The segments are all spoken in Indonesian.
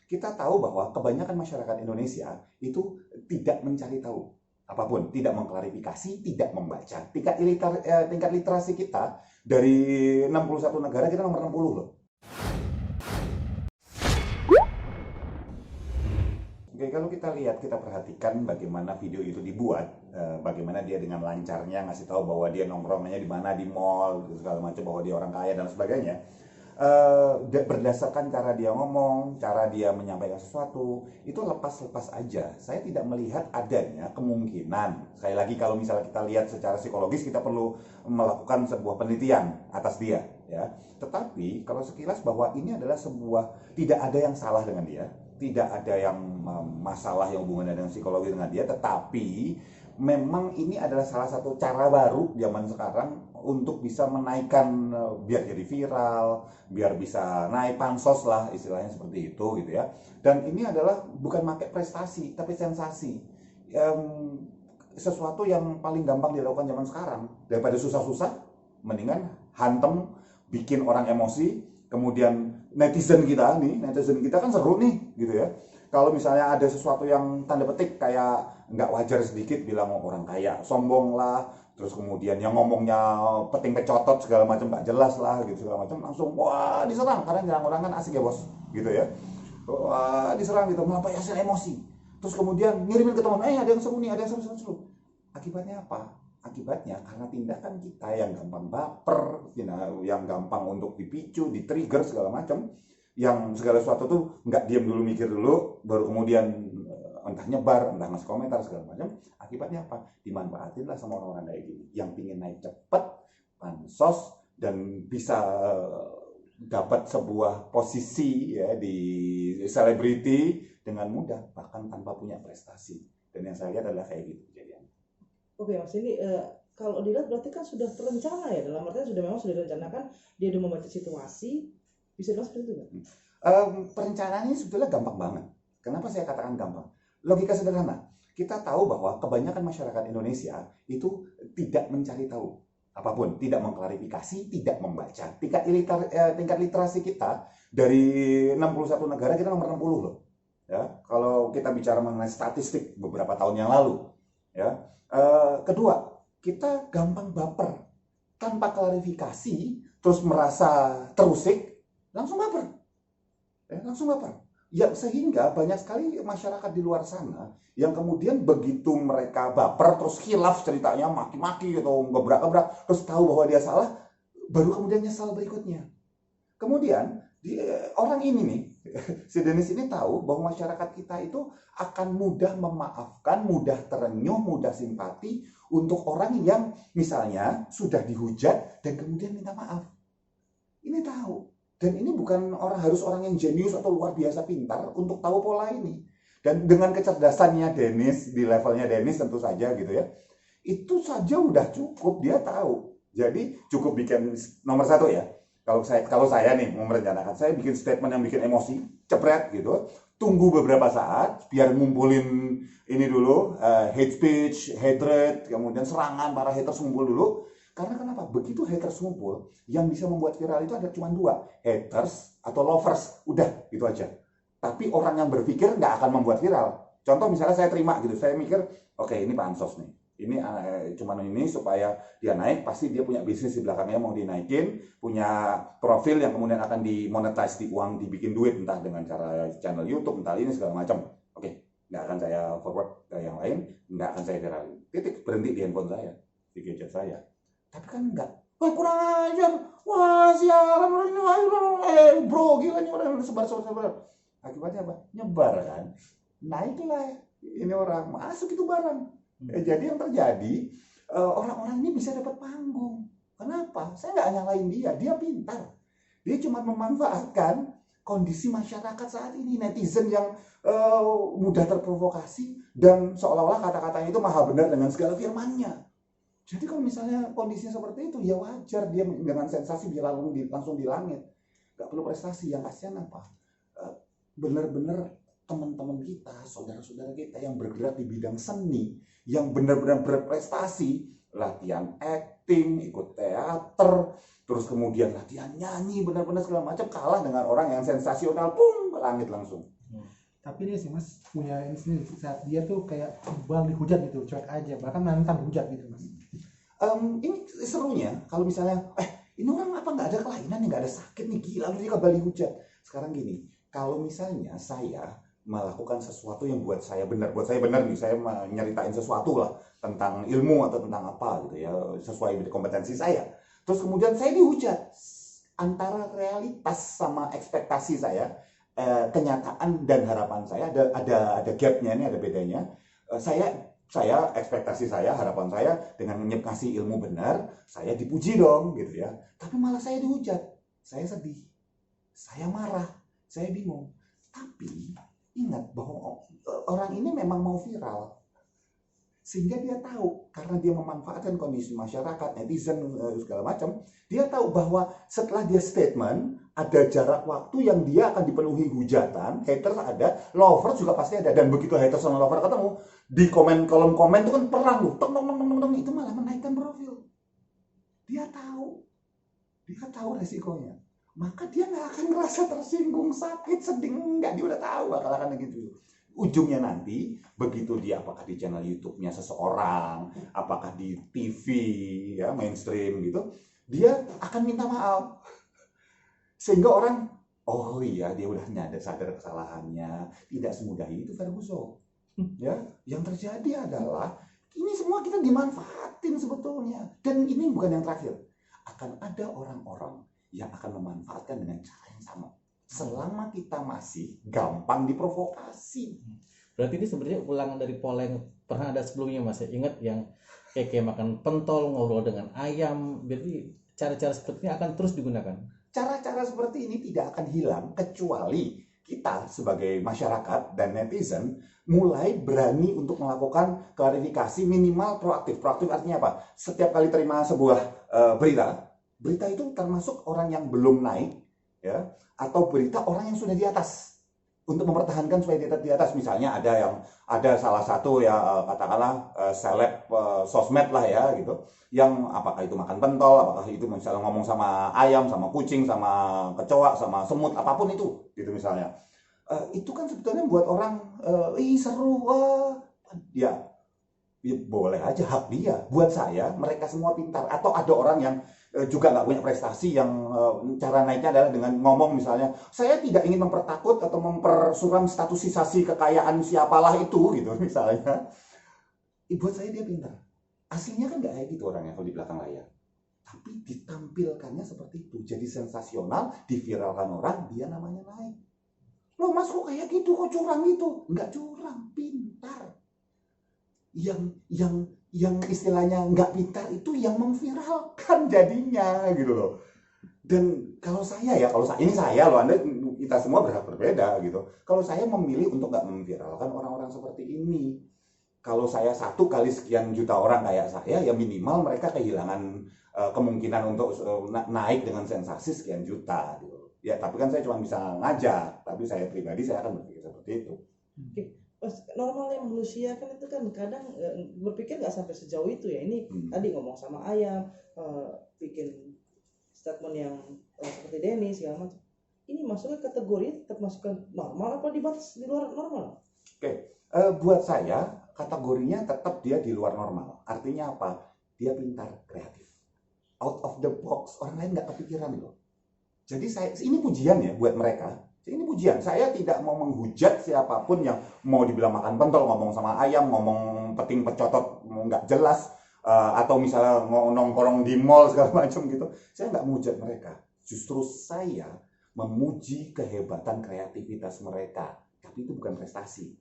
Kita tahu bahwa kebanyakan masyarakat Indonesia itu tidak mencari tahu apapun, tidak mengklarifikasi, tidak membaca. Tingkat literasi kita dari 61 negara kita nomor 60 loh. Oke, kalau kita lihat, kita perhatikan bagaimana video itu dibuat, bagaimana dia dengan lancarnya ngasih tahu bahwa dia nongkrongnya di mana, di mall, segala macam, bahwa dia orang kaya dan sebagainya. Berdasarkan cara dia ngomong, cara dia menyampaikan sesuatu, itu lepas-lepas aja. Saya tidak melihat adanya kemungkinan. Sekali lagi, kalau misalnya kita lihat secara psikologis, kita perlu melakukan sebuah penelitian atas dia, ya. Tetapi kalau sekilas bahwa ini adalah sebuah, tidak ada yang salah dengan dia, tidak ada yang masalah yang hubungannya dengan psikologi dengan dia, tetapi memang ini adalah salah satu cara baru zaman sekarang untuk bisa menaikkan, biar jadi viral, biar bisa naik pansos lah, istilahnya seperti itu gitu ya. Dan ini adalah bukan pakai prestasi, tapi sensasi. Sesuatu yang paling gampang dilakukan zaman sekarang, daripada susah-susah, mendingan hantem, bikin orang emosi. Kemudian netizen kita kan seru nih gitu ya. Kalau misalnya ada sesuatu yang tanda petik kayak nggak wajar sedikit, bilang orang kaya sombong lah, terus kemudian yang ngomongnya peting pecotot segala macam nggak jelas lah gitu, segala macam, langsung wah diserang. Karena nyerang orang kan asik ya bos gitu ya, wah diserang gitu, melampiaskan emosi. Terus kemudian ngirimin ke teman, ada yang seru nih, ada yang seru. Akibatnya apa? Akibatnya karena tindakan kita yang gampang baper, yang gampang untuk dipicu, di-trigger segala macam, yang segala sesuatu tuh nggak diam dulu, mikir dulu, baru kemudian entah nyebar, entah ngasih komentar segala macam. Akibatnya apa? Dimanfaatin lah sama orang-orang kayak gini, yang pingin naik cepet, pansos, dan bisa dapat sebuah posisi ya di selebriti dengan mudah, bahkan tanpa punya prestasi. Dan yang saya lihat adalah kayak gitu kejadian. Oke Mas, ini kalau dilihat berarti kan sudah terencana ya, dalam artinya memang sudah direncanakan, dia udah membaca situasi, bisa dibilang seperti itu nggak? Perencanaannya sebetulnya gampang banget. Kenapa saya katakan gampang? Logika sederhana. Kita tahu bahwa kebanyakan masyarakat Indonesia itu tidak mencari tahu apapun, tidak mengklarifikasi, tidak membaca. Tingkat literasi kita dari 61 negara kita nomor 60 loh. Ya, kalau kita bicara mengenai statistik beberapa tahun yang lalu, ya. Kedua, kita gampang baper tanpa klarifikasi, terus merasa terusik, langsung baper. Ya, sehingga banyak sekali masyarakat di luar sana yang kemudian begitu mereka baper, terus khilaf ceritanya, maki-maki atau gebrak-gebrak, terus tahu bahwa dia salah, baru kemudian nyesal berikutnya. Kemudian orang ini nih, si Dennis ini tahu bahwa masyarakat kita itu akan mudah memaafkan, mudah terenyuh, mudah simpati untuk orang yang misalnya sudah dihujat dan kemudian minta maaf. Ini tahu. Dan ini bukan harus orang yang jenius atau luar biasa pintar untuk tahu pola ini. Dan dengan kecerdasannya Dennis, di levelnya Dennis tentu saja gitu ya, itu saja udah cukup, dia tahu. Jadi cukup bikin nomor satu ya. Kalau saya nih mau merencanakan, saya bikin statement yang bikin emosi, cepret gitu. Tunggu beberapa saat biar ngumpulin ini dulu, hate speech, hatred, kemudian serangan para haters ngumpul dulu. Karena kenapa? Begitu haters ngumpul, yang bisa membuat viral itu ada cuma dua, haters atau lovers. Udah, itu aja. Tapi orang yang berpikir nggak akan membuat viral. Contoh misalnya saya terima gitu, saya mikir, oke, ini pansos nih. Ini cuman ini supaya dia naik, pasti dia punya bisnis di belakangnya mau dinaikin, punya profil yang kemudian akan dimonetize, dibikin duit, entah dengan cara channel YouTube, entah ini segala macam. Oke, nggak akan saya forward ke yang lain, nggak akan saya viralin. Titik, berhenti di handphone saya, di gadget saya. Tapi kan enggak. Wah, kurang ajar. Wah, sialan ini, bro, gila nih orang sebar. Akibatnya apa? Nyebar kan. Naiklah ini orang, masuk itu barang. Jadi yang terjadi, orang-orang ini bisa dapat panggung. Kenapa? Saya nggak nyalain dia pintar. Dia cuma memanfaatkan kondisi masyarakat saat ini, netizen yang mudah terprovokasi dan seolah-olah kata-katanya itu maha benar dengan segala firmannya. Jadi kalau misalnya kondisinya seperti itu, ya wajar dia dengan sensasi dia langsung di langit. Gak perlu prestasi. Yang kasihan apa? Benar-benar teman-teman kita, saudara-saudara kita yang bergerak di bidang seni, yang benar-benar berprestasi, latihan acting, ikut teater, terus kemudian latihan nyanyi, benar-benar segala macam, kalah dengan orang yang sensasional, pum, ke langit langsung. Tapi ini sih Mas punya ini sendiri, saat dia tuh kayak bal dihujat gitu, cuek aja, bahkan nantang hujat gitu Mas. Ini serunya kalau misalnya ini orang apa nggak ada kelainan nih, nggak ada sakit nih, gila lu dia kembali hujat. Sekarang gini, kalau misalnya saya melakukan sesuatu yang buat saya benar nih, saya nyeritain sesuatu lah tentang ilmu atau tentang apa gitu ya, sesuai dengan kompetensi saya, terus kemudian saya dihujat, antara realitas sama ekspektasi saya, kenyataan dan harapan saya ada gapnya, ini ada bedanya. Saya ekspektasi saya, harapan saya dengan ngasih ilmu benar, saya dipuji dong gitu ya. Tapi malah saya dihujat, saya sedih, saya marah, saya bingung. Tapi ingat bahwa orang ini memang mau viral, sehingga dia tahu, karena dia memanfaatkan kondisi masyarakat, netizen, segala macam, dia tahu bahwa setelah dia statement, ada jarak waktu yang dia akan dipenuhi hujatan, haters ada, lovers juga pasti ada, dan begitu haters sama lover ketemu, di kolom komen itu kan perang tuh, itu malah menaikkan profil. Dia tahu resikonya, maka dia nggak akan merasa tersinggung, sakit, sedih, enggak, dia udah tahu akan gitu. Ujungnya nanti begitu dia apakah di channel YouTube-nya seseorang, apakah di TV ya mainstream gitu, dia akan minta maaf, sehingga orang oh iya dia udah sadar kesalahannya. Tidak semudah itu Ferguson. Ya, yang terjadi adalah ini semua kita dimanfaatin sebetulnya, dan ini bukan yang terakhir. Akan ada orang-orang yang akan memanfaatkan dengan cara yang sama, selama kita masih gampang diprovokasi. Berarti ini sebenarnya ulangan dari pola yang pernah ada sebelumnya Mas. Ingat yang kayak makan pentol, ngobrol dengan ayam. Berarti cara-cara seperti ini akan terus digunakan. Cara-cara seperti ini tidak akan hilang kecuali kita sebagai masyarakat dan netizen mulai berani untuk melakukan klarifikasi, minimal proaktif. Proaktif artinya apa? Setiap kali terima sebuah berita itu termasuk orang yang belum naik, ya, atau berita orang yang sudah di atas, untuk mempertahankan supaya dia tetap di atas. Misalnya ada salah satu ya katakanlah seleb sosmed lah ya gitu, yang apakah itu makan pentol, apakah itu misalnya ngomong sama ayam, sama kucing, sama kecoa, sama semut, apapun itu gitu misalnya. Itu kan sebetulnya buat orang seru, ya boleh aja, hak dia. Buat saya mereka semua pintar. Atau ada orang yang juga nggak punya prestasi, yang cara naiknya adalah dengan ngomong misalnya, saya tidak ingin mempertakut atau mempersuram statusisasi kekayaan siapalah itu gitu misalnya. Buat saya dia pintar. Aslinya kan nggak kayak gitu orangnya kalau di belakang layar, tapi ditampilkannya seperti itu, jadi sensasional, diviralkan orang, dia namanya naik. Loh mas kok kayak gitu, kok curang gitu? Nggak curang, pintar. Yang istilahnya nggak pintar itu yang memviralkan jadinya gitu loh. Dan kalau saya ini saya loh, Anda, kita semua berhak berbeda gitu. Kalau saya memilih untuk nggak memviralkan orang-orang seperti ini. Kalau saya 1 kali sekian juta orang kayak saya, ya minimal mereka kehilangan kemungkinan untuk naik dengan sensasi sekian juta gitu. Ya tapi kan saya cuma bisa ngajak, tapi saya pribadi saya akan berpikir seperti itu. Normalnya manusia kan itu kan kadang berpikir nggak sampai sejauh itu ya. Ini tadi ngomong sama ayam, bikin statement yang seperti Denny segala macam. Ini masuknya kategori tetap masuk ke normal apa di batas di luar normal? Oke, buat saya kategorinya tetap dia di luar normal. Artinya apa? Dia pintar, kreatif, out of the box. Orang lain nggak kepikiran loh. Jadi ini pujian ya buat mereka. Ini pujian. Saya tidak mau menghujat siapapun yang mau dibilang makan pentol, ngomong sama ayam, ngomong peting pecotot nggak jelas, atau misalnya nongkrong di mall segala macam gitu. Saya nggak menghujat mereka. Justru saya memuji kehebatan kreativitas mereka. Tapi itu bukan prestasi.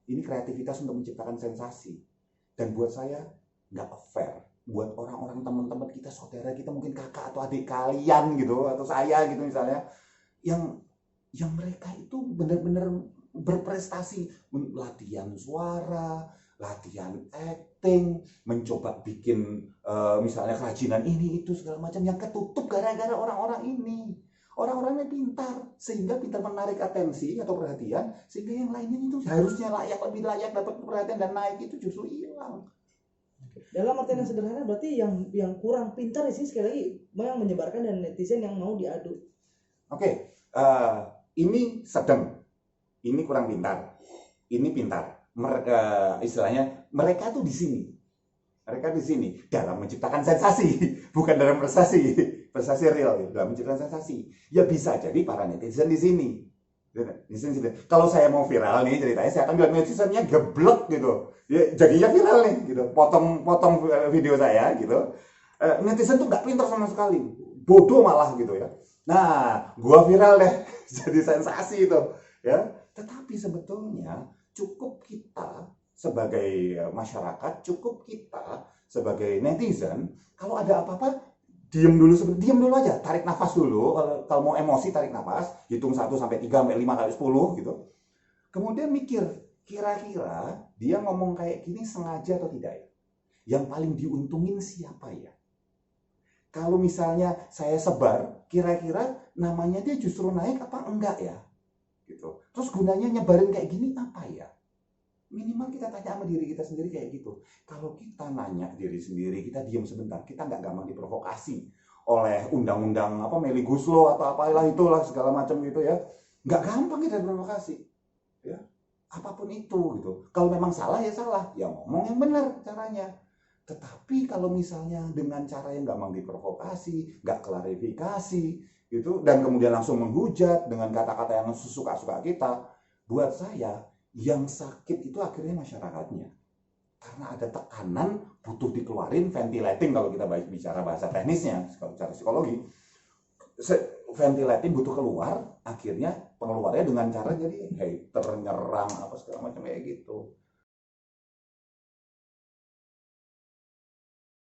Ini kreativitas untuk menciptakan sensasi. Dan buat saya nggak fair. Buat orang-orang teman-teman kita, saudara kita, mungkin kakak atau adik kalian gitu, atau saya gitu misalnya, yang mereka itu benar-benar berprestasi, latihan suara, latihan acting, mencoba bikin misalnya kerajinan ini itu segala macam, yang ketutup gara-gara orang-orang ini. Orang-orangnya pintar, sehingga pintar menarik atensi atau perhatian, sehingga yang lainnya itu harusnya lebih layak dapat perhatian dan naik, itu justru hilang. Dalam artian yang sederhana berarti yang kurang pintar di sini sekali lagi yang menyebarkan dan netizen yang mau diadu. Oke, ini sedang. ini kurang pintar, ini pintar. Istilahnya mereka tuh di sini. Mereka di sini dalam menciptakan sensasi, bukan dalam prestasi real, gitu, dalam menciptakan sensasi. Ya bisa jadi para netizen di sini. Kalau saya mau viral nih ceritanya, saya akan bilang netizennya geblek gitu. Ya, jadinya viral nih, gitu. Potong video saya, gitu. Netizen tuh nggak pintar sama sekali, bodoh malah gitu ya. Nah, gua viral deh, jadi sensasi itu, ya. Tetapi sebetulnya cukup kita sebagai masyarakat, cukup kita sebagai netizen, kalau ada apa-apa diam dulu aja, tarik nafas dulu. Kalau mau emosi tarik nafas, hitung 1 sampai 3 sampai 5 sampai 10 gitu. Kemudian mikir, kira-kira dia ngomong kayak gini sengaja atau tidak ya? Yang paling diuntungin siapa ya? Kalau misalnya saya sebar, kira-kira namanya dia justru naik apa enggak ya? Gitu. Terus gunanya nyebarin kayak gini apa ya? Minimal kita tanya sama diri kita sendiri kayak gitu. Kalau kita nanya diri sendiri, kita diam sebentar, kita nggak gampang diprovokasi oleh undang-undang apa Omnibus Law atau apalah itulah segala macam gitu ya. Nggak gampang kita diprovokasi. Ya. Apapun itu gitu. Kalau memang salah ya salah, ya ngomong yang benar caranya. Tetapi kalau misalnya dengan cara yang gampang diprovokasi, nggak klarifikasi gitu, dan kemudian langsung menghujat dengan kata-kata yang suka-suka kita, buat saya yang sakit itu akhirnya masyarakatnya. Karena ada tekanan, butuh dikeluarin, ventilating kalau kita bicara bahasa teknisnya, kalau secara psikologi. Ventilating butuh keluar, akhirnya pengeluarnya dengan cara jadi hater, nyerang, apa segala macam kayak gitu.